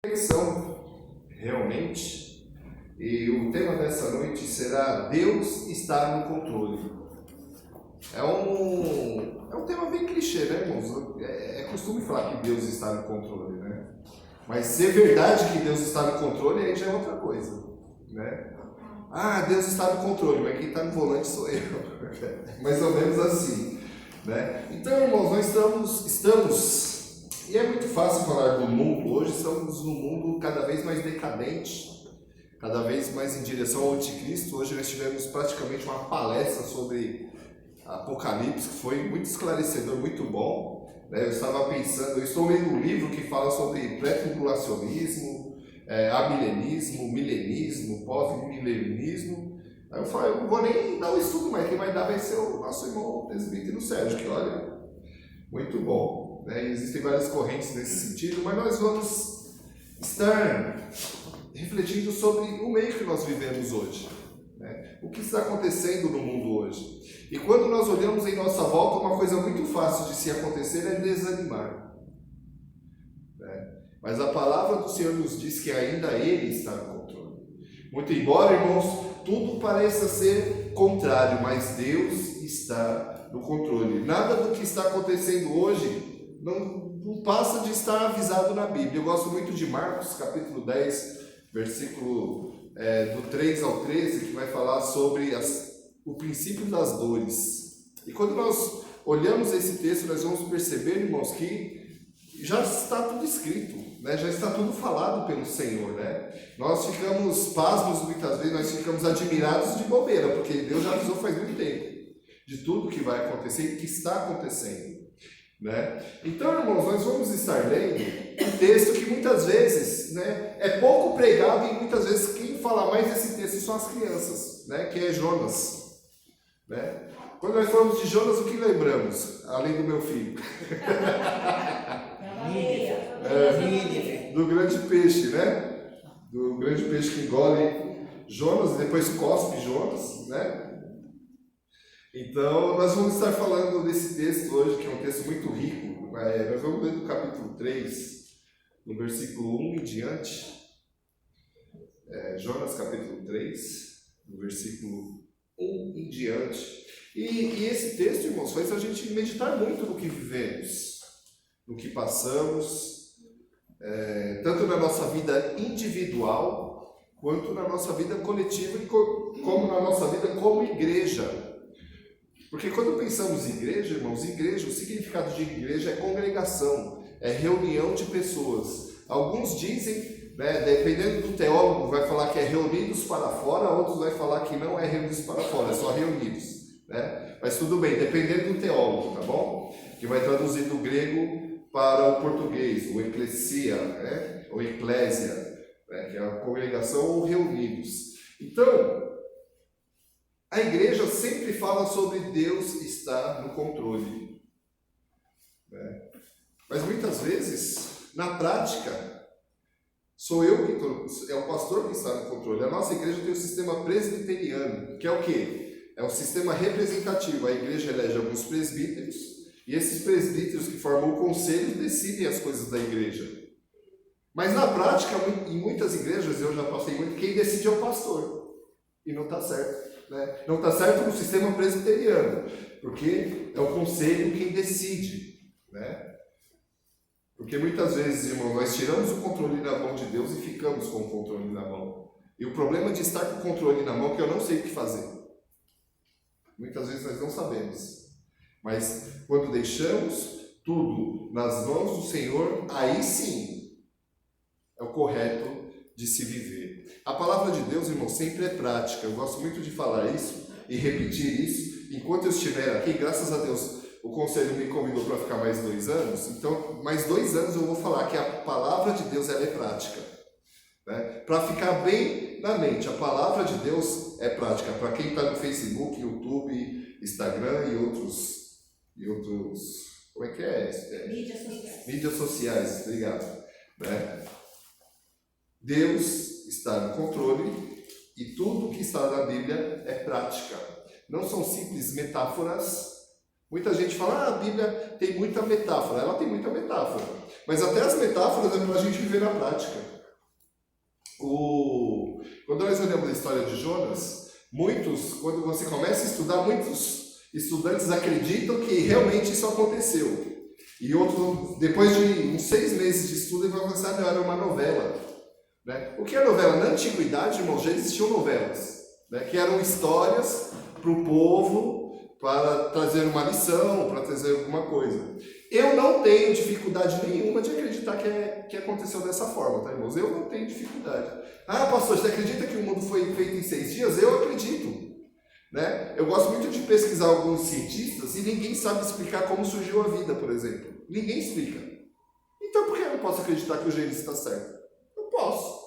Reflexão, realmente, e o tema dessa noite será Deus está no controle. É um tema bem clichê, né, irmãos? É costume falar que Deus está no controle, né? Mas ser verdade que Deus está no controle aí já é outra coisa, né? Ah, Deus está no controle, mas quem está no volante sou eu. Mais ou menos assim, né? Então, irmãos, nós estamos e é muito fácil falar do mundo. Hoje estamos num mundo cada vez mais decadente, cada vez mais em direção ao anticristo. Hoje nós tivemos praticamente uma palestra sobre Apocalipse, que foi muito esclarecedor, muito bom. Eu estava pensando, eu estou lendo um livro que fala sobre pré-tribulacionismo, amilenismo, milenismo, pós-milenismo. Aí eu falei, eu não vou nem dar o estudo, mas quem vai dar vai ser o nosso irmão presbítero Sérgio, que olha, muito bom. Existem várias correntes nesse sentido, mas nós vamos estar refletindo sobre o meio que nós vivemos hoje, né? O que está acontecendo no mundo hoje. E quando nós olhamos em nossa volta, uma coisa muito fácil de se acontecer é desanimar, né? Mas a palavra do Senhor nos diz que ainda Ele está no controle. Muito embora, irmãos, tudo pareça ser contrário, mas Deus está no controle. Nada do que está acontecendo hoje não passa de estar avisado na Bíblia. Eu gosto muito de Marcos, capítulo 10, versículo do 3 ao 13, que vai falar sobre o princípio das dores. E quando nós olhamos esse texto, nós vamos perceber, irmãos, que já está tudo escrito, né? Já está tudo falado pelo Senhor, né? Nós ficamos pasmos muitas vezes, nós ficamos admirados de bobeira, porque Deus já avisou faz muito tempo de tudo que vai acontecer e que está acontecendo, né? Então, irmãos, nós vamos estar lendo um texto que muitas vezes, né, é pouco pregado, e muitas vezes quem fala mais desse texto são as crianças, né, que é Jonas, né? Quando nós falamos de Jonas, o que lembramos? Além do meu filho. Do grande peixe, né? Do grande peixe que engole Jonas e depois cospe Jonas, né? Então, nós vamos estar falando desse texto hoje, que é um texto muito rico. Nós vamos ler do capítulo 3, no versículo 1 em diante. Jonas, capítulo 3, no versículo 1 em diante. E esse texto, irmãos, faz a gente meditar muito no que vivemos, no que passamos, tanto na nossa vida individual, quanto na nossa vida coletiva, como na nossa vida como igreja. Porque quando pensamos em igreja, irmãos, igreja, o significado de igreja é congregação, é reunião de pessoas. Alguns dizem, né, dependendo do teólogo, vai falar que é reunidos para fora, outros vai falar que não é reunidos para fora, é só reunidos, né? Mas tudo bem, dependendo do teólogo, tá bom? Que vai traduzir do grego para o português, o eclesia, né? Ou eclésia, né? Que é a congregação ou reunidos. Então, a igreja sempre fala sobre Deus estar no controle, né? Mas muitas vezes, na prática, sou eu que é o pastor que está no controle. A nossa igreja tem o sistema presbiteriano, que é o quê? É um sistema representativo. A igreja elege alguns presbíteros, e esses presbíteros que formam o conselho decidem as coisas da igreja. Mas na prática, em muitas igrejas, eu já passei muito, quem decide é o pastor, e não está certo. Né? Não está certo no sistema presbiteriano, porque é o conselho quem decide, né? Porque muitas vezes, irmão, nós tiramos o controle da mão de Deus e ficamos com o controle na mão. E o problema de estar com o controle na mão é que eu não sei o que fazer. Muitas vezes nós não sabemos. Mas quando deixamos tudo nas mãos do Senhor, aí sim é o correto de se viver. A palavra de Deus, irmão, sempre é prática. Eu gosto muito de falar isso e repetir isso. Enquanto eu estiver aqui, graças a Deus, o conselho me convidou para ficar mais 2 anos. Então, mais 2 anos eu vou falar que a palavra de Deus ela é prática, né? Para ficar bem na mente, a palavra de Deus é prática. Para quem está no Facebook, YouTube, Instagram e outros como é que é? Mídias sociais. Mídias sociais, obrigado. Né? Deus está no controle e tudo que está na Bíblia é prática. Não são simples metáforas, Muita gente fala, a Bíblia tem muita metáfora. Ela tem muita metáfora. Mas até as metáforas é para a gente viver na prática. Quando nós olhamos a história de Jonas, quando você começa a estudar, muitos estudantes acreditam que realmente isso aconteceu. E outros, depois de uns 6 meses de estudo, ele vai pensar, não, era uma novela. Né? O que é novela? Na antiguidade, irmãos, já existiam novelas, né? Que eram histórias para o povo, para trazer uma lição, para trazer alguma coisa. Eu não tenho dificuldade nenhuma de acreditar que aconteceu dessa forma, tá, irmãos? Eu não tenho dificuldade. Ah, pastor, você acredita que o mundo foi feito em 6 dias? Eu acredito. Né? Eu gosto muito de pesquisar alguns cientistas e ninguém sabe explicar como surgiu a vida, por exemplo. Ninguém explica. Então por que eu não posso acreditar que o Gênesis está certo? Eu posso.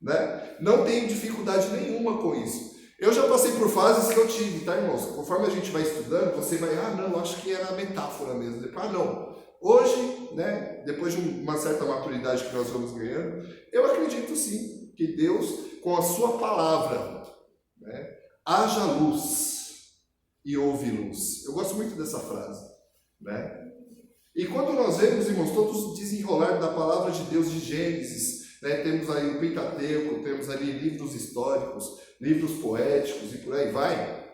Né? Não tenho dificuldade nenhuma com isso. Eu já passei por fases que eu tive, tá, irmãos? Conforme a gente vai estudando, você vai, não, acho que era metáfora mesmo. Depois, não. Hoje, né, depois de uma certa maturidade que nós vamos ganhando, eu acredito sim que Deus, com a sua palavra, né, haja luz e houve luz. Eu gosto muito dessa frase, né? E quando nós vemos, irmãos, todos o desenrolar da palavra de Deus de Gênesis, né, temos aí o Pentateuco, temos ali livros históricos, livros poéticos e por aí vai,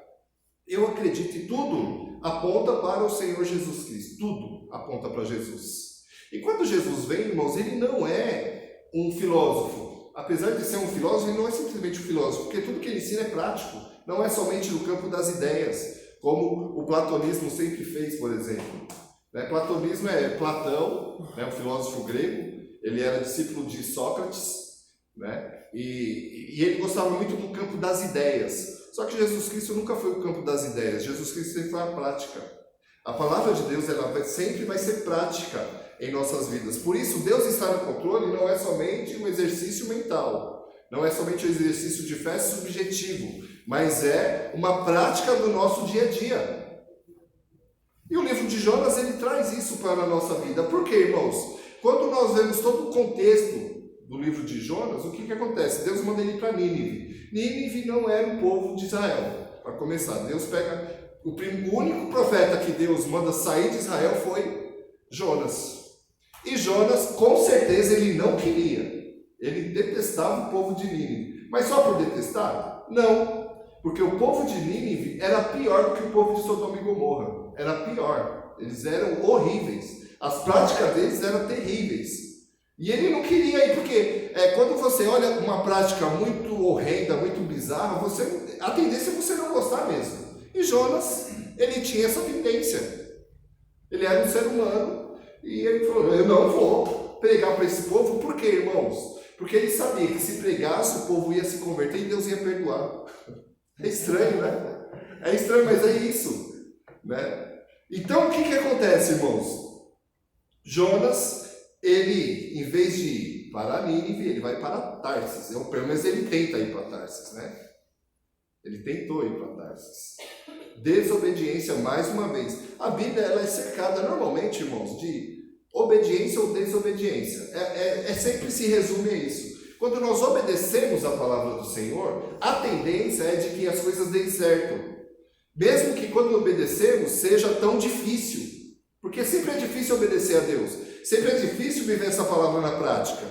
eu acredito que tudo aponta para o Senhor Jesus Cristo, tudo aponta para Jesus. E quando Jesus vem, irmãos, ele não é um filósofo. Apesar de ser um filósofo, ele não é simplesmente um filósofo, porque tudo que ele ensina é prático, não é somente no campo das ideias, como o platonismo sempre fez, por exemplo. Platonismo é Platão, né, um filósofo grego, ele era discípulo de Sócrates, né, e ele gostava muito do campo das ideias. Só que Jesus Cristo nunca foi o campo das ideias, Jesus Cristo sempre foi a prática. A palavra de Deus sempre vai ser prática em nossas vidas. Por isso, Deus estar no controle não é somente um exercício mental, não é somente um exercício de fé subjetivo, mas é uma prática do nosso dia a dia. E o livro de Jonas, ele traz isso para a nossa vida. Por quê, irmãos? Quando nós vemos todo o contexto do livro de Jonas, o que acontece? Deus manda ele para Nínive. Nínive não era o povo de Israel. Para começar, Deus pega... O único profeta que Deus manda sair de Israel foi Jonas. E Jonas, com certeza, ele não queria. Ele detestava o povo de Nínive. Mas só por detestar? Não. Porque o povo de Nínive era pior do que o povo de Sodoma e Gomorra. Era pior. Eles eram horríveis. As práticas deles eram terríveis. E ele não queria ir, porque quando você olha uma prática muito horrenda, muito bizarra, a tendência é você não gostar mesmo. E Jonas, ele tinha essa tendência. Ele era um ser humano e ele falou, eu não vou pregar para esse povo. Por quê, irmãos? Porque ele sabia que se pregasse, o povo ia se converter e Deus ia perdoar. É estranho, né? É estranho, mas é isso, né? Então, o que acontece, irmãos? Jonas, ele, em vez de ir para Nínive, ele vai para Tarsis. Pelo menos ele tenta ir para Tarsis, né? Ele tentou ir para Tarsis. Desobediência, mais uma vez. A Bíblia, ela é cercada, normalmente, irmãos, de obediência ou desobediência. Sempre se resume a isso. Quando nós obedecemos a palavra do Senhor, a tendência é de que as coisas deem certo. Mesmo que quando obedecemos seja tão difícil. Porque sempre é difícil obedecer a Deus. Sempre é difícil viver essa palavra na prática.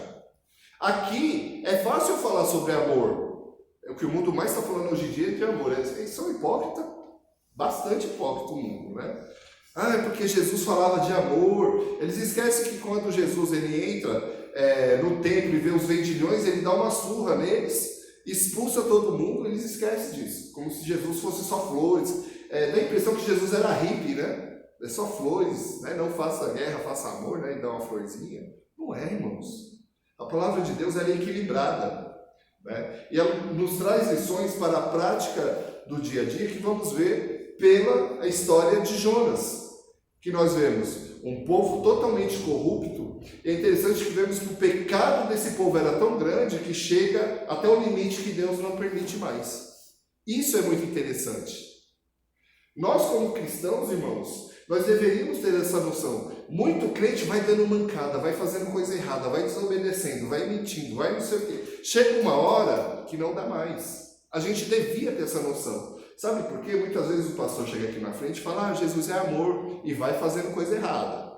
Aqui é fácil falar sobre amor. O que o mundo mais está falando hoje em dia é de amor. Eles são hipócritas, bastante hipócrita o mundo, né? É porque Jesus falava de amor. Eles esquecem que quando Jesus ele entra no templo e vê os vendilhões, ele dá uma surra neles, expulsa todo mundo, eles esquecem disso. Como se Jesus fosse só flores. Dá a impressão que Jesus era hippie, né? É só flores, né? Não faça guerra, faça amor, né? E dá uma florzinha. Não é, irmãos. A palavra de Deus ela é equilibrada, né? E ela nos traz lições para a prática do dia a dia que vamos ver pela história de Jonas, que nós vemos um povo totalmente corrupto. E é interessante que vemos que o pecado desse povo era tão grande que chega até o limite que Deus não permite mais. Isso é muito interessante. Nós como cristãos, irmãos, nós deveríamos ter essa noção. Muito crente vai dando mancada, vai fazendo coisa errada, vai desobedecendo, vai mentindo, vai não sei o quê. Chega uma hora que não dá mais. A gente devia ter essa noção. Sabe por quê? Muitas vezes o pastor chega aqui na frente e fala, Jesus é amor, e vai fazendo coisa errada.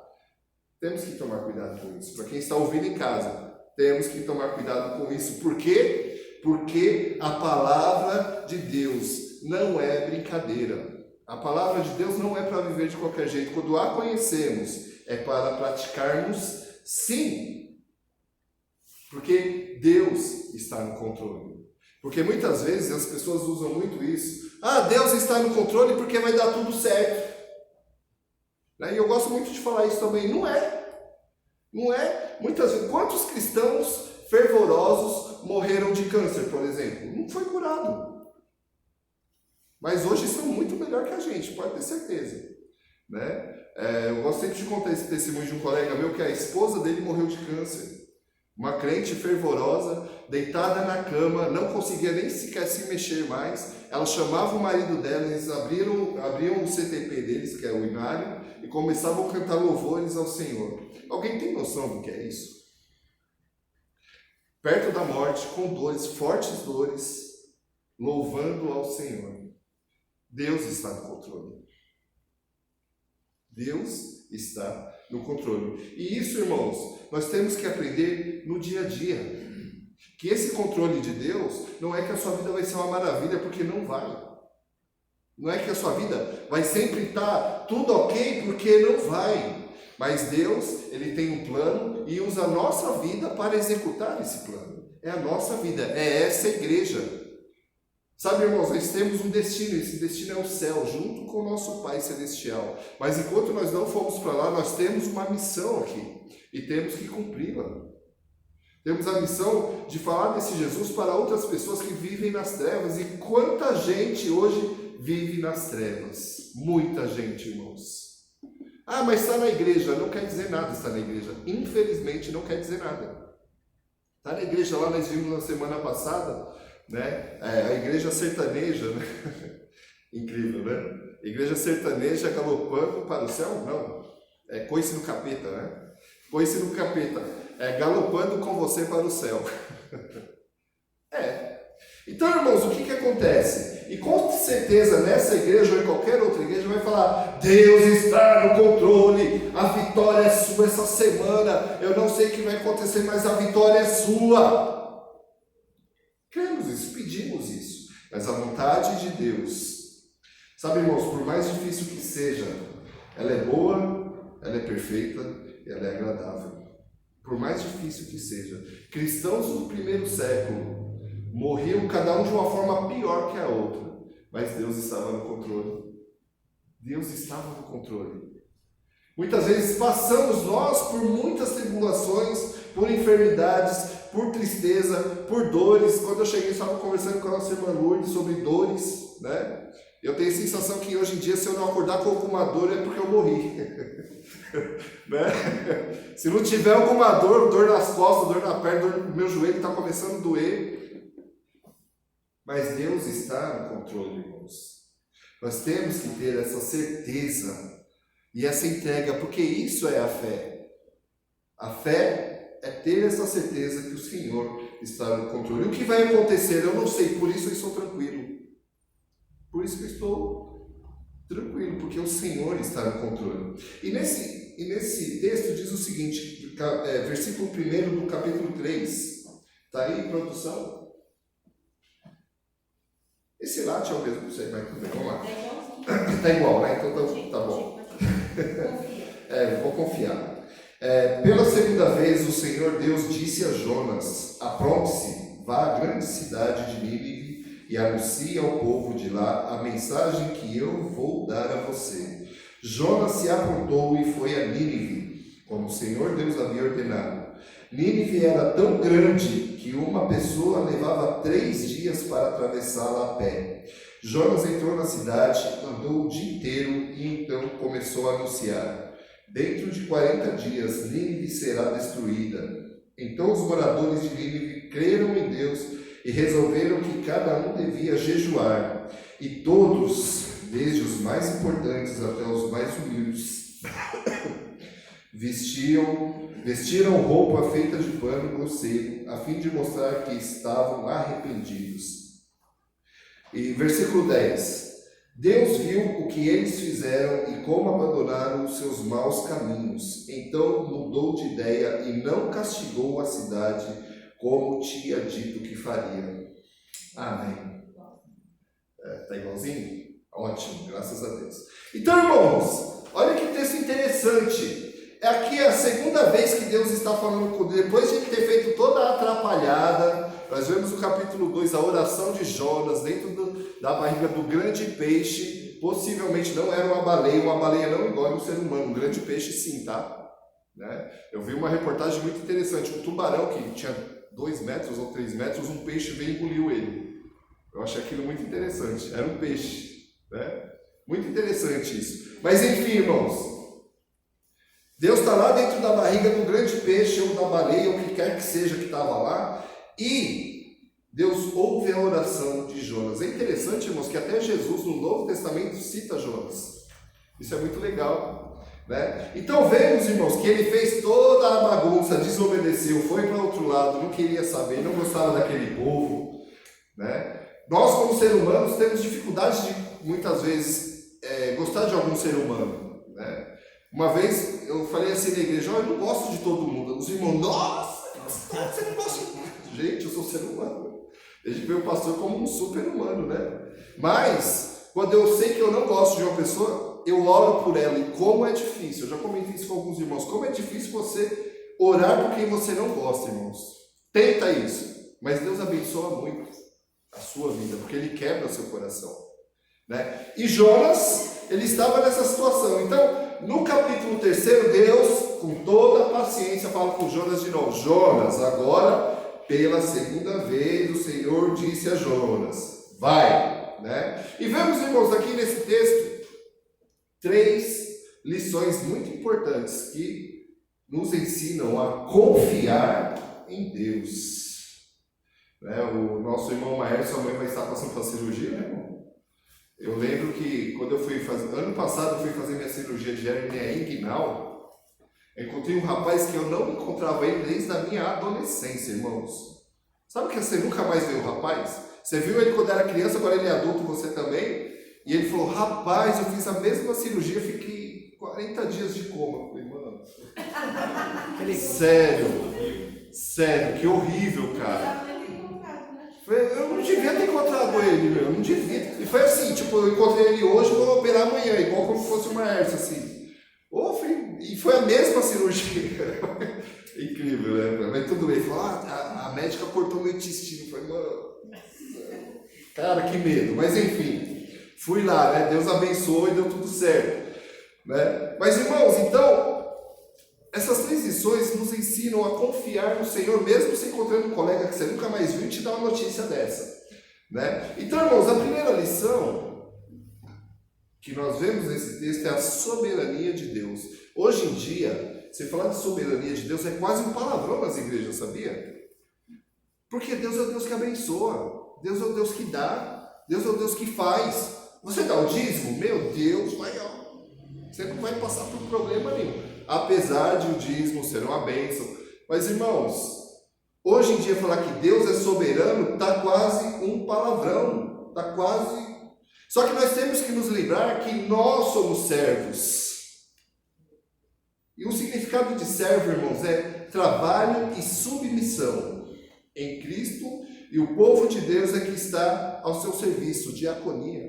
Temos que tomar cuidado com isso. Para quem está ouvindo em casa, temos que tomar cuidado com isso. Por quê? Porque a palavra de Deus não é brincadeira. A palavra de Deus não é para viver de qualquer jeito. Quando a conhecemos, é para praticarmos sim. Porque Deus está no controle. Porque muitas vezes as pessoas usam muito isso. Deus está no controle porque vai dar tudo certo. E eu gosto muito de falar isso também. Não é. Não é. Muitas vezes, quantos cristãos fervorosos morreram de câncer, por exemplo? Não foi curado. Mas hoje são muito melhor que a gente, pode ter certeza. Eu gosto sempre de contar esse testemunho de um colega meu que a esposa dele morreu de câncer. Uma crente fervorosa, deitada na cama, não conseguia nem sequer se mexer mais. Ela chamava o marido dela, eles abriam o CTP deles, que é o inário, e começavam a cantar louvores ao Senhor. Alguém tem noção do que é isso? Perto da morte, com dores, fortes dores, louvando ao Senhor. Deus está no controle. Deus está no controle. E isso, irmãos, nós temos que aprender no dia a dia. Que esse controle de Deus não é que a sua vida vai ser uma maravilha, porque não vai. Não é que a sua vida vai sempre estar tudo ok, porque não vai. Mas Deus, Ele tem um plano e usa a nossa vida para executar esse plano. É a nossa vida, é essa igreja. Sabe, irmãos, nós temos um destino, esse destino é o céu, junto com o nosso Pai Celestial. Mas enquanto nós não fomos para lá, nós temos uma missão aqui e temos que cumpri-la. Temos a missão de falar desse Jesus para outras pessoas que vivem nas trevas. E quanta gente hoje vive nas trevas? Muita gente, irmãos. Mas está na igreja, não quer dizer nada estar na igreja. Infelizmente não quer dizer nada. Está na igreja lá, nós vimos na semana passada, a igreja sertaneja, incrível, Igreja sertaneja galopando para o céu? Não, coice no capeta, coice no capeta, galopando com você para o céu. Então, irmãos, o que acontece? E com certeza nessa igreja ou em qualquer outra igreja vai falar, Deus está no controle, a vitória é sua essa semana, eu não sei o que vai acontecer, mas a vitória é sua. Cremos isso, pedimos isso, mas a vontade de Deus, sabe, irmãos, por mais difícil que seja, ela é boa, ela é perfeita e ela é agradável. Por mais difícil que seja, cristãos do primeiro século morriam cada um de uma forma pior que a outra, mas Deus estava no controle. Deus estava no controle. Muitas vezes passamos nós por muitas tribulações, por enfermidades, por tristeza, por dores. Quando eu cheguei, estava conversando com a nossa irmã Lourdes sobre dores, Eu tenho a sensação que hoje em dia, se eu não acordar com alguma dor, é porque eu morri. Se não tiver alguma dor nas costas, dor na perna, dor no meu joelho está começando a doer. Mas Deus está no controle, irmãos. Nós temos que ter essa certeza e essa entrega, porque isso é a fé. A fé é ter essa certeza que o Senhor está no controle. E o que vai acontecer, eu não sei, por isso eu estou tranquilo. Por isso que eu estou tranquilo, porque o Senhor está no controle. E nesse texto diz o seguinte, versículo 1 do capítulo 3. Está aí, produção? Esse latte é o mesmo, não sei, mas tudo bem, vamos lá. Está igual, Então tá bom. Vou confiar. Pela segunda vez o Senhor Deus disse a Jonas, apronte-se, vá à grande cidade de Nínive e anuncie ao povo de lá a mensagem que eu vou dar a você. Jonas se aprontou e foi a Nínive, como o Senhor Deus havia ordenado. Nínive era tão grande que uma pessoa levava 3 dias para atravessá-la a pé. Jonas entrou na cidade, andou o dia inteiro e então começou a anunciar: dentro de 40 dias Nínive será destruída. Então os moradores de Nínive creram em Deus e resolveram que cada um devia jejuar. E todos, desde os mais importantes até os mais humildes, vestiram roupa feita de pano grosseiro, a fim de mostrar que estavam arrependidos. E versículo 10. Deus viu o que eles fizeram e como abandonaram os seus maus caminhos. Então mudou de ideia e não castigou a cidade como tinha dito que faria. Amém. Tá igualzinho? Ótimo, graças a Deus. Então, irmãos, olha que texto interessante. Aqui é a segunda vez que Deus está falando com Deus. Depois de ele ter feito toda a atrapalhada, nós vemos no capítulo 2 a oração de Jonas dentro da barriga do grande peixe. Possivelmente não era uma baleia não engole um ser humano, um grande peixe sim, tá? Né? Eu vi uma reportagem muito interessante, um tubarão que tinha 2 metros ou 3 metros, um peixe veio e engoliu ele. Eu achei aquilo muito interessante, era um peixe, né? Muito interessante isso. Mas enfim, irmãos, Deus está lá dentro da barriga do grande peixe ou da baleia, ou o que quer que seja que estava lá, e Deus ouve a oração de Jonas. É interessante, irmãos, que até Jesus no Novo Testamento cita Jonas. Isso é muito legal, né? Então vemos, irmãos, que ele fez toda a bagunça, desobedeceu, foi para outro lado, não queria saber, não gostava daquele povo, né? Nós, como seres humanos, temos dificuldade de, muitas vezes, gostar de algum ser humano, né? Uma vez eu falei assim na igreja: eu não gosto de todo mundo. Os irmãos, nossa, você não gosta de mundo. Gente, eu sou ser humano. A gente vê o pastor como um super-humano, né? Mas, quando eu sei que eu não gosto de uma pessoa, eu oro por ela. E como é difícil, eu já comentei isso com alguns irmãos, como é difícil você orar por quem você não gosta, irmãos. Tenta isso, mas Deus abençoa muito a sua vida, porque Ele quebra o seu coração, né? E Jonas, ele estava nessa situação. Então, no capítulo 3, Deus, com toda a paciência, fala com Jonas de novo: Jonas, agora, pela segunda vez, o Senhor disse a Jonas: vai, né? E vemos, irmãos, aqui nesse texto, 3 lições muito importantes que nos ensinam a confiar em Deus, né? O nosso irmão Maércio, sua mãe vai estar passando pela cirurgia, né, irmão? Eu lembro que quando eu fui fazer, ano passado eu fui fazer minha cirurgia de hérnia inguinal, eu encontrei um rapaz que eu não encontrava ele desde a minha adolescência, irmãos. Sabe que você nunca mais viu o rapaz? Você viu ele quando era criança, agora ele é adulto, você também? E ele falou: rapaz, eu fiz a mesma cirurgia, fiquei 40 dias de coma. Eu falei: mano, sério, que horrível, cara. Eu não devia ter encontrado ele, meu, eu não devia. E foi assim, tipo, eu encontrei ele hoje, vou operar amanhã, igual como se fosse uma hernia, assim. E foi a mesma cirurgia. Incrível, né? Mas tudo bem. Falou: a médica cortou meu intestino. Foi, mano, cara, que medo. Mas enfim, fui lá, né? Deus abençoou e deu tudo certo, né? Mas, irmãos, então, essas 3 lições nos ensinam a confiar no Senhor, mesmo se encontrando um colega que você nunca mais viu e te dá uma notícia dessa, né? Então, irmãos, a primeira lição que nós vemos nesse texto é a soberania de Deus. Hoje em dia, você falar de soberania de Deus é quase um palavrão nas igrejas, sabia? Porque Deus é o Deus que abençoa, Deus é o Deus que dá, Deus é o Deus que faz. Você dá o dízimo? Meu Deus, você não vai passar por problema nenhum. Apesar de o dízimo ser uma bênção. Mas, irmãos, hoje em dia falar que Deus é soberano está quase um palavrão. Está quase... Só que nós temos que nos lembrar que nós somos servos. E o significado de servo, irmãos, é trabalho e submissão em Cristo, e o povo de Deus é que está ao seu serviço, diaconia.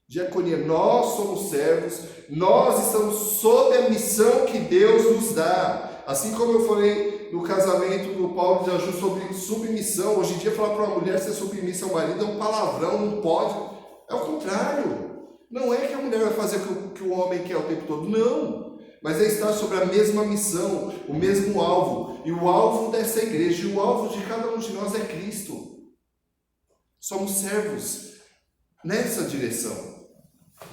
Diaconia, nós somos servos, nós estamos sob a missão que Deus nos dá. Assim como eu falei no casamento do Paulo de Aju sobre submissão, hoje em dia falar para uma mulher ser submissa ao marido é um palavrão, não pode. É o contrário. Não é que a mulher vai fazer o que o homem quer o tempo todo, não. Mas é estar sobre a mesma missão, o mesmo alvo. E o alvo dessa igreja, e o alvo de cada um de nós é Cristo. Somos servos nessa direção.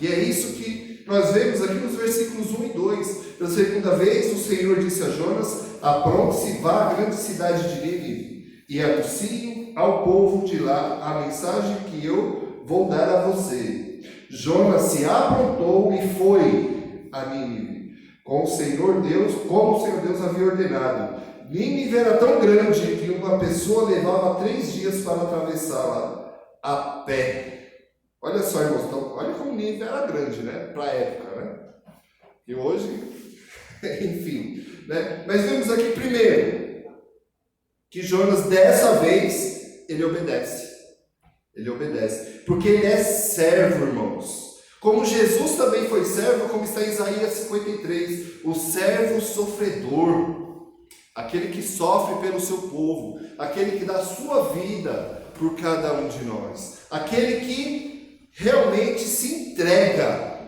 E é isso que nós vemos aqui nos versículos 1 e 2. Pela segunda vez, o Senhor disse a Jonas: apronte-se, vá à grande cidade de Nínive e anuncie ao povo de lá a mensagem que eu vou dar a você. Jonas se aprontou e foi a Nínive, como o Senhor Deus havia ordenado. Nínive era tão grande que uma pessoa levava 3 dias para atravessá-la a pé. Olha só, irmãos, então, olha como o nível era grande, né? Para a época, né? E hoje, enfim. Né? Mas vemos aqui primeiro que Jonas, dessa vez, ele obedece. Ele obedece. Porque ele é servo, irmãos. Como Jesus também foi servo, como está em Isaías 53, o servo sofredor, aquele que sofre pelo seu povo, aquele que dá sua vida por cada um de nós, aquele que realmente se entrega.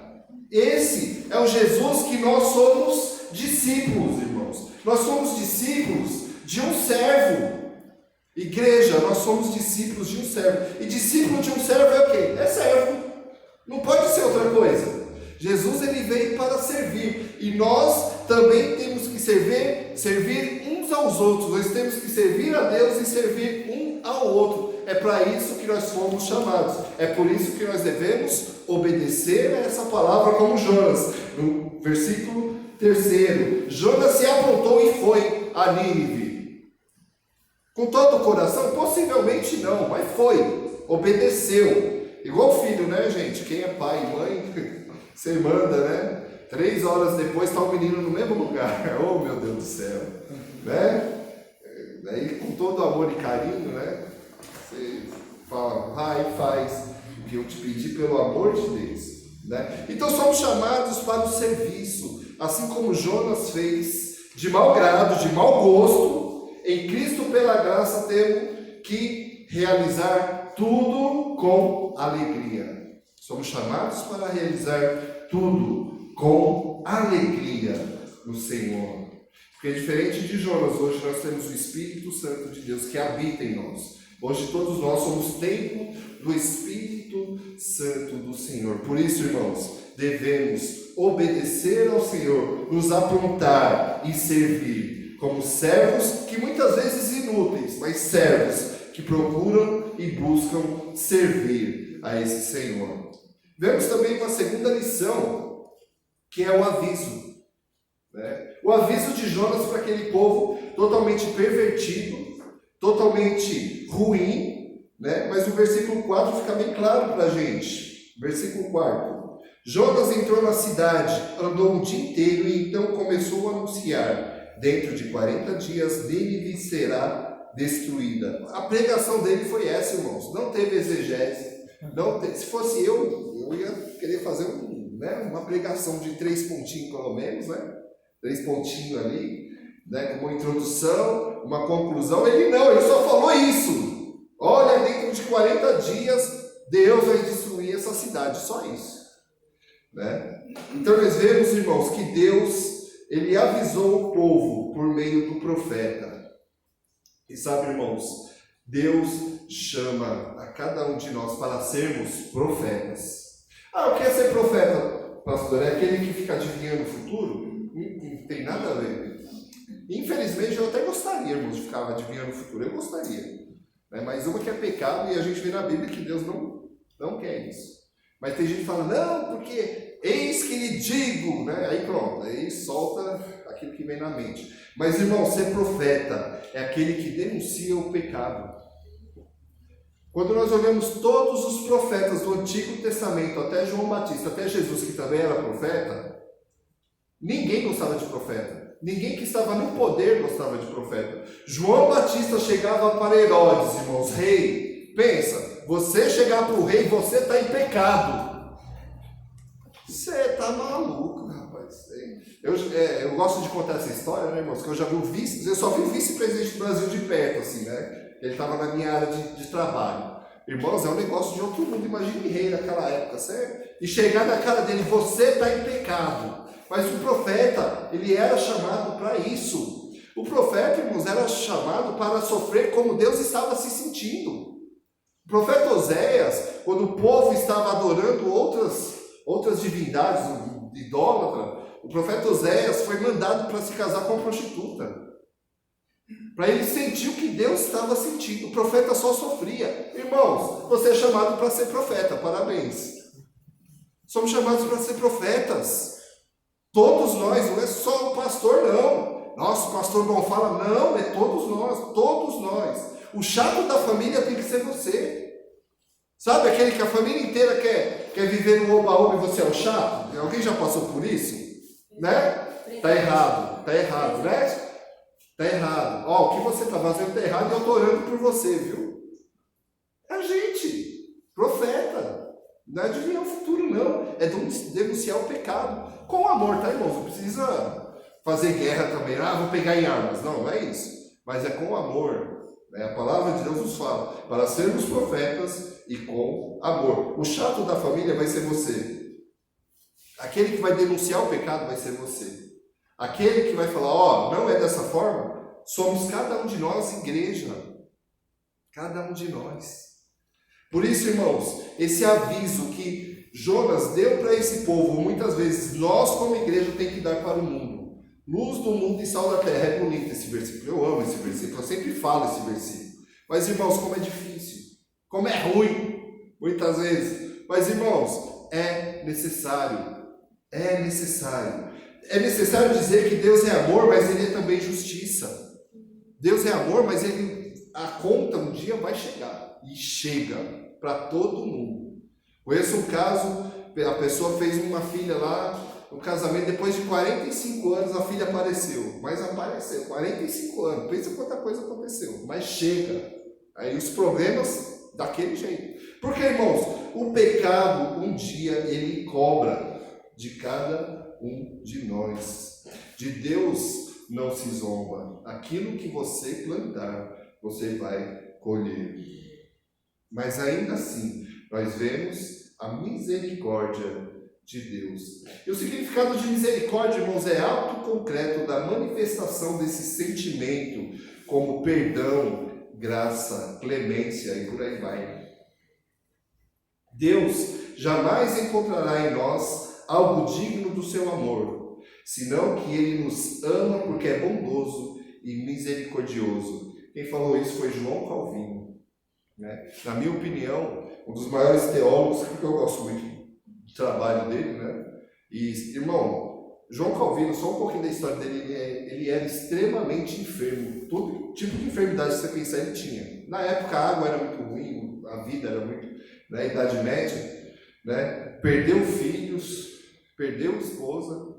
Esse é o Jesus que nós somos discípulos, irmãos. Nós somos discípulos de um servo. Igreja, nós somos discípulos de um servo. E discípulo de um servo é o quê? É servo. Não pode ser outra coisa. Jesus, ele veio para servir. E nós também temos que servir uns aos outros. Nós temos que servir a Deus e servir um ao outro. É para isso que nós fomos chamados. É por isso que nós devemos obedecer a essa palavra como Jonas. No versículo 3. Jonas se aprontou e foi a Nínive. Com todo o coração? Possivelmente não, mas foi. Obedeceu. Igual o filho, né, gente? Quem é pai e mãe, você manda, né? 3 horas depois está o menino no mesmo lugar. Oh, meu Deus do céu. Né? Daí, com todo amor e carinho, né? Você fala, vai e faz o que eu te pedi pelo amor de Deus. Né? Então, somos chamados para o serviço. Assim como Jonas fez, de mau grado, de mau gosto, em Cristo, pela graça, temos que realizar tudo com alegria. Somos chamados para realizar tudo com alegria no Senhor. Porque diferente de Jonas, hoje nós temos o Espírito Santo de Deus que habita em nós. Hoje todos nós somos templo do Espírito Santo do Senhor. Por isso, irmãos, devemos obedecer ao Senhor, nos aprontar e servir como servos que muitas vezes inúteis, mas servos que procuram e buscam servir a esse Senhor. Vemos também uma segunda lição, que é o aviso. Né? O aviso de Jonas para aquele povo totalmente pervertido, totalmente ruim, né? Mas o versículo 4 fica bem claro para a gente. Versículo 4. Jonas entrou na cidade, andou o dia inteiro e então começou a anunciar: dentro de 40 dias Nínive será destruída. A pregação dele foi essa, irmãos. Não teve exegese. Se fosse eu ia querer fazer uma pregação de 3 pontinhos pelo menos, né? 3 pontinhos ali, né? Uma introdução, uma conclusão. Ele só falou isso. Olha, dentro de 40 dias Deus vai destruir essa cidade, só isso. Né? Então nós vemos, irmãos, que Deus, ele avisou o povo por meio do profeta. E sabe, irmãos, Deus chama a cada um de nós para sermos profetas. O que é ser profeta, pastor? É aquele que fica adivinhando o futuro? Não tem nada a ver. Infelizmente, eu até gostaria, irmãos, de ficar adivinhando o futuro. Eu gostaria. Né? Mas uma que é pecado, e a gente vê na Bíblia que Deus não quer isso. Mas tem gente que fala, não, porque eis que lhe digo, né? Aí pronto, aí solta aquilo que vem na mente. Mas, irmão, ser profeta é aquele que denuncia o pecado. Quando nós olhamos todos os profetas do Antigo Testamento, até João Batista, até Jesus, que também era profeta, ninguém gostava de profeta. Ninguém que estava no poder gostava de profeta. João Batista chegava para Herodes, irmãos, rei, pensa, você chegar para o rei, você está em pecado. Você está maluco, rapaz. Eu gosto de contar essa história, né, irmãos? Que eu já vi eu só vi o vice-presidente do Brasil de perto, assim, né? Ele estava na minha área de trabalho. Irmãos, é um negócio de outro mundo. Imagine rei naquela época, certo? E chegar na cara dele, você está em pecado. Mas o profeta, ele era chamado para isso. O profeta, irmãos, era chamado para sofrer como Deus estava se sentindo. O profeta Oséias, quando o povo estava adorando outras divindades, idólatra, o profeta Oséias foi mandado para se casar com uma prostituta. Para ele sentir o que Deus estava sentindo. O profeta só sofria. Irmãos, você é chamado para ser profeta, parabéns. Somos chamados para ser profetas. Todos nós, não é só o pastor, não. Nossa, o pastor não fala, não, é todos nós. O chato da família tem que ser você. Sabe aquele que a família inteira quer viver no oba-oba e você é o chato? Alguém já passou por isso? Né? Tá errado, né? Tá errado. Ó, o que você tá fazendo tá errado e eu tô orando por você, viu? É a gente, profeta. Não é adivinhar o futuro, não. É denunciar o pecado. Com amor, tá, irmãos? Não precisa fazer guerra também. Vou pegar em armas. Não é isso. Mas é com amor. Né? A palavra de Deus nos fala para sermos profetas e com amor. O chato da família vai ser você. Aquele que vai denunciar o pecado vai ser você. Aquele que vai falar, não é dessa forma, somos cada um de nós igreja. Cada um de nós. Por isso, irmãos, esse aviso que Jonas deu para esse povo, muitas vezes nós como igreja tem que dar para o mundo. Luz do mundo e sal da terra. É bonito esse versículo, eu amo esse versículo, eu sempre falo esse versículo. Mas, irmãos, como é difícil, como é ruim, muitas vezes. Mas, irmãos, é necessário. É necessário. É necessário dizer que Deus é amor, mas Ele é também justiça. Deus é amor, mas a conta um dia vai chegar. E chega para todo mundo. Conheço um caso, a pessoa fez uma filha lá, no casamento, depois de 45 anos a filha apareceu. Mas apareceu, 45 anos. Pensa quanta coisa aconteceu. Mas chega. Aí os problemas daquele jeito. Porque, irmãos, o pecado um dia ele cobra de cada um de nós. De Deus não se zomba. Aquilo que você plantar, você vai colher. Mas ainda assim, nós vemos a misericórdia de Deus. E o significado de misericórdia, irmãos, é ato concreto da manifestação desse sentimento, como perdão, graça, clemência e por aí vai. Deus jamais encontrará em nós algo digno do seu amor, senão que Ele nos ama porque é bondoso e misericordioso. Quem falou isso foi João Calvino. Né? Na minha opinião, um dos maiores teólogos, porque eu gosto muito do trabalho dele, né? E, irmão, João Calvino, só um pouquinho da história dele, ele era extremamente enfermo. Todo tipo de enfermidade que você pensar ele tinha. Na época a água era muito ruim, a vida era muito, na Idade Média, né? Perdeu filhos, perdeu esposa,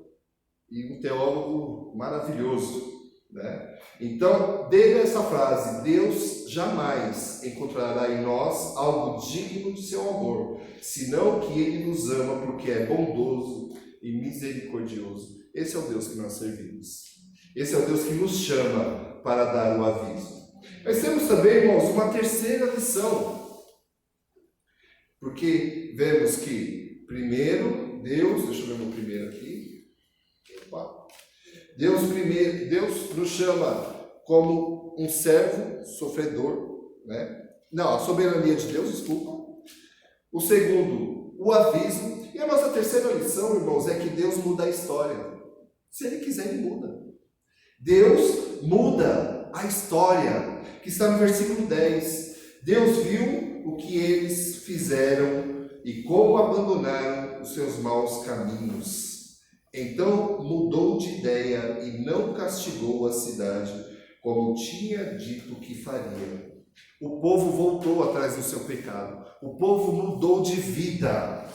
e um teólogo maravilhoso. Né? Então, dele essa frase: Deus jamais encontrará em nós algo digno de seu amor, senão que Ele nos ama porque é bondoso e misericordioso. Esse é o Deus que nós servimos. Esse é o Deus que nos chama para dar o aviso. Mas temos também, irmãos, uma terceira lição. Porque vemos que, primeiro, Deus, deixa eu ver meu primeiro aqui. Opa. Deus nos chama como um servo sofredor, né? Não, a soberania de Deus, desculpa. O segundo, o aviso. E a nossa terceira lição, irmãos, é que Deus muda a história. Se Ele quiser, Ele muda. Deus muda a história, que está no versículo 10. Deus viu o que eles fizeram e como abandonaram os seus maus caminhos. Então mudou de ideia e não castigou a cidade, como tinha dito que faria. O povo voltou atrás do seu pecado. O povo mudou de vida.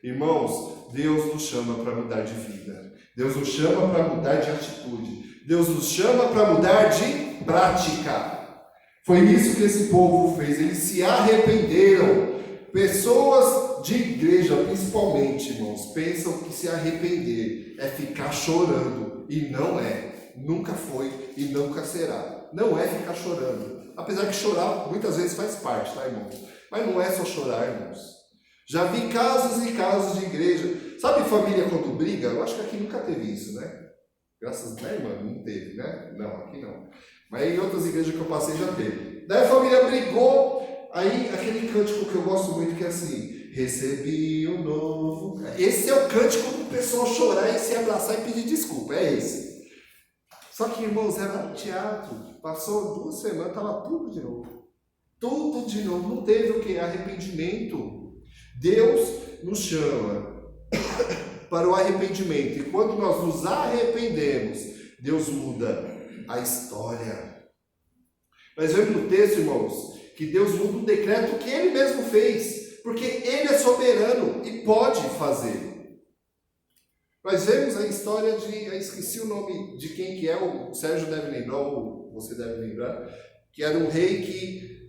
Irmãos, Deus nos chama para mudar de vida. Deus nos chama para mudar de atitude. Deus nos chama para mudar de prática. Foi isso que esse povo fez. Eles se arrependeram. Pessoas de igreja, principalmente, irmãos, pensam que se arrepender é ficar chorando. E não é. Nunca foi e nunca será. Não é ficar chorando. Apesar que chorar muitas vezes faz parte, tá, irmãos? Mas não é só chorar, irmãos. Já vi casos e casos de igreja. Sabe família quando briga? Eu acho que aqui nunca teve isso, né? Graças a Deus, irmã, não teve, né? Não, aqui não. Mas em outras igrejas que eu passei já teve. Daí a família brigou. Aí, aquele cântico que eu gosto muito, que é assim: recebi um novo. Esse é o cântico do pessoal chorar e se abraçar e pedir desculpa, é esse. Só que, irmãos, era teatro. Passou 2 semanas, estava tudo de novo. Tudo de novo. Não teve o que? Arrependimento. Deus nos chama para o arrependimento. E quando nós nos arrependemos, Deus muda a história. Nós vemos no texto, irmãos, que Deus muda um decreto que Ele mesmo fez, porque Ele é soberano e pode fazer. Nós vemos a história de, eu esqueci o nome de quem que é, o Sérgio deve lembrar, ou você deve lembrar, que era um rei que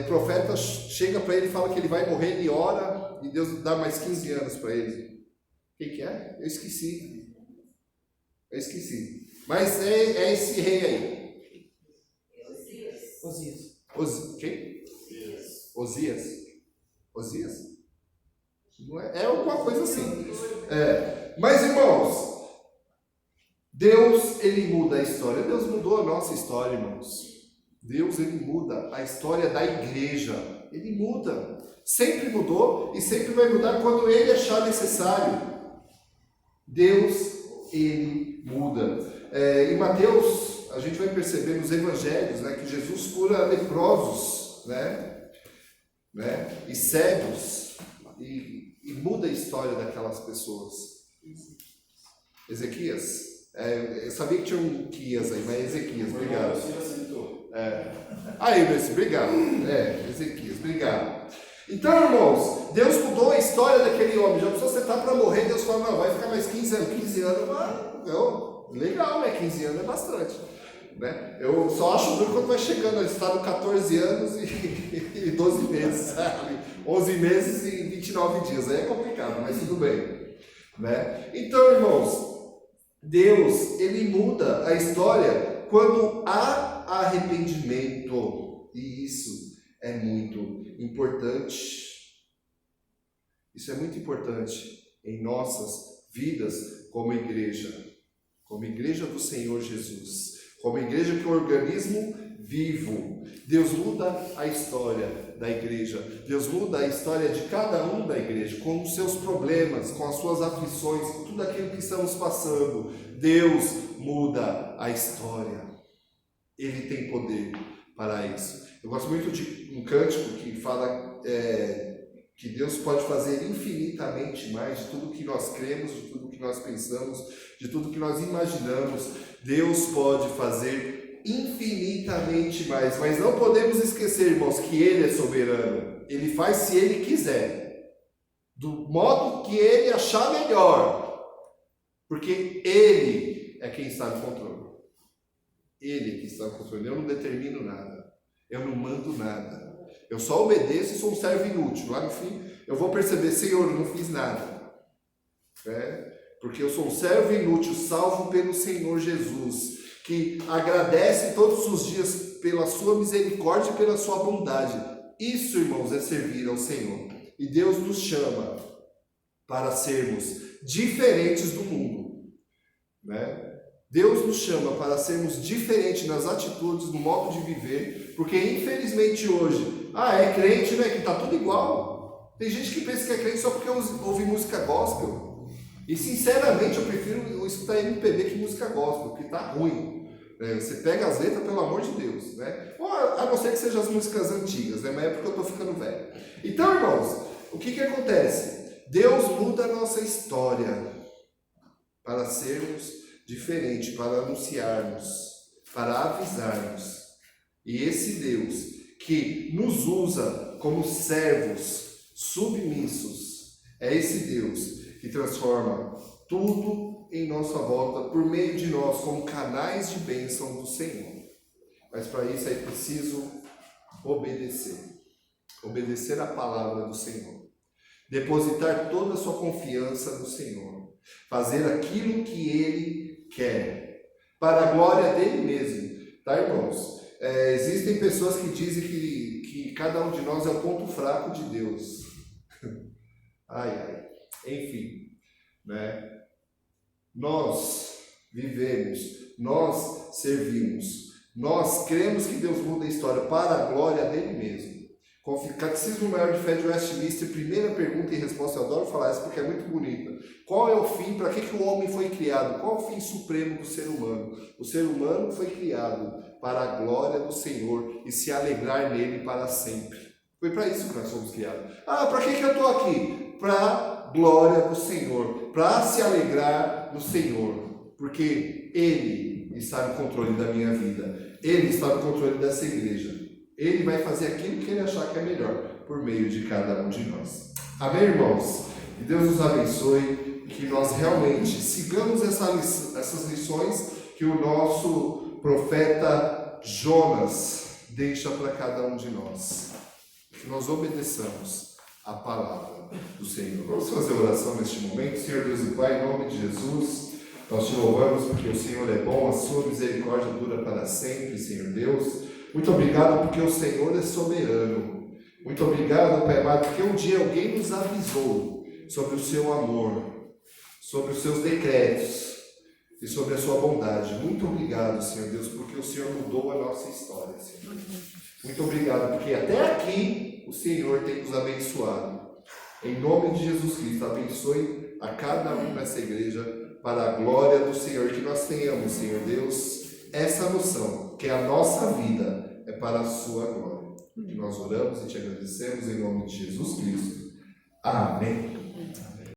o profeta chega para ele e fala que ele vai morrer, ele ora, e Deus dá mais 15 anos para ele. Quem que é? Eu esqueci. Mas é esse rei aí. Osias. Quem? Osias? Não é alguma coisa assim. Mas, irmãos, Deus, Ele muda a história. Deus mudou a nossa história, irmãos. Deus, Ele muda a história da igreja. Ele muda. Sempre mudou e sempre vai mudar quando Ele achar necessário. Deus, Ele muda. Em Mateus, a gente vai perceber nos evangelhos, né, que Jesus cura leprosos, né, e cegos, e muda a história daquelas pessoas. Ezequias? Eu sabia que tinha um Quias aí, mas Ezequias, obrigado. Aí, Messi, obrigado. Ezequias, obrigado. Então, irmãos, Deus mudou a história daquele homem. Já precisou sentar para morrer, Deus falou, não, vai ficar mais 15 anos. 15 anos, não, legal, né? 15 anos é bastante. Né? Eu só acho duro quando vai chegando, ele está no 14 anos e 12 meses, sabe? 11 meses e 29 dias. Aí é complicado, mas tudo bem. Né? Então, irmãos, Deus, Ele muda a história quando há arrependimento. E isso é muito importante. Isso é muito importante em nossas vidas como igreja do Senhor Jesus, como igreja que é um organismo vivo. Deus muda a história da igreja, Deus muda a história de cada um da igreja, com os seus problemas, com as suas aflições, com tudo aquilo que estamos passando. Deus muda a história, Ele tem poder para isso. Eu gosto muito de um cântico que fala que Deus pode fazer infinitamente mais de tudo que nós cremos, de tudo que nós pensamos, de tudo que nós imaginamos. Deus pode fazer infinitamente mais, mas não podemos esquecer, irmãos, que Ele é soberano. Ele faz se Ele quiser, do modo que Ele achar melhor, porque Ele é quem está no controle. Ele é quem está no controle. Eu não determino nada, eu não mando nada. Eu só obedeço e sou um servo inútil. Lá no fim, eu vou perceber, Senhor, eu não fiz nada. Porque eu sou um servo inútil, salvo pelo Senhor Jesus, que agradece todos os dias pela sua misericórdia e pela sua bondade. Isso, irmãos, é servir ao Senhor. E Deus nos chama para sermos diferentes do mundo. Deus nos chama para sermos diferentes nas atitudes, no modo de viver, porque infelizmente hoje, é crente, né, que está tudo igual. Tem gente que pensa que é crente só porque ouve música gospel. E sinceramente eu prefiro escutar MPB que música gospel, porque está ruim. Você pega as letras, pelo amor de Deus. Ou a não ser que sejam as músicas antigas, mas é porque eu estou ficando velho. Então, irmãos, o que acontece? Deus muda a nossa história para sermos diferentes, para anunciarmos, para avisarmos. E esse Deus que nos usa como servos submissos, é esse Deus que transforma tudo em nossa volta por meio de nós como canais de bênção do Senhor. Mas para isso é preciso obedecer a palavra do Senhor, depositar toda a sua confiança no Senhor, fazer aquilo que Ele quer, para a glória dele mesmo, tá, irmãos? Existem pessoas que dizem que cada um de nós é o ponto fraco de Deus. Enfim, né? Nós vivemos, nós servimos, nós cremos que Deus muda a história para a glória dele mesmo. Catecismo Maior de Fé de Westminster, primeira pergunta e resposta, eu adoro falar essa porque é muito bonita. Qual é o fim, para que o homem foi criado? Qual é o fim supremo do ser humano? O ser humano foi criado para a glória do Senhor e se alegrar nele para sempre. Foi para isso que nós fomos criados. Para que eu estou aqui? Para a glória do Senhor, para se alegrar no Senhor, porque Ele está no controle da minha vida, Ele está no controle dessa igreja. Ele vai fazer aquilo que Ele achar que é melhor, por meio de cada um de nós. Amém, irmãos? Que Deus nos abençoe, que nós realmente sigamos essas lições que o nosso profeta Jonas deixa para cada um de nós. Que nós obedeçamos a palavra do Senhor. Vamos fazer oração neste momento. Senhor Deus e Pai, em nome de Jesus, nós te louvamos porque o Senhor é bom, a sua misericórdia dura para sempre, Senhor Deus. Muito obrigado porque o Senhor é soberano. Muito obrigado, Pai amado, porque um dia alguém nos avisou sobre o seu amor, sobre os seus decretos e sobre a sua bondade. Muito obrigado, Senhor Deus, porque o Senhor mudou a nossa história, Senhor. Muito obrigado, porque até aqui o Senhor tem nos abençoado. Em nome de Jesus Cristo, abençoe a cada um nessa igreja para a glória do Senhor. Que nós tenhamos, Senhor Deus, essa noção, que a nossa vida é para a sua glória. Que nós oramos e te agradecemos em nome de Jesus Cristo. Amém.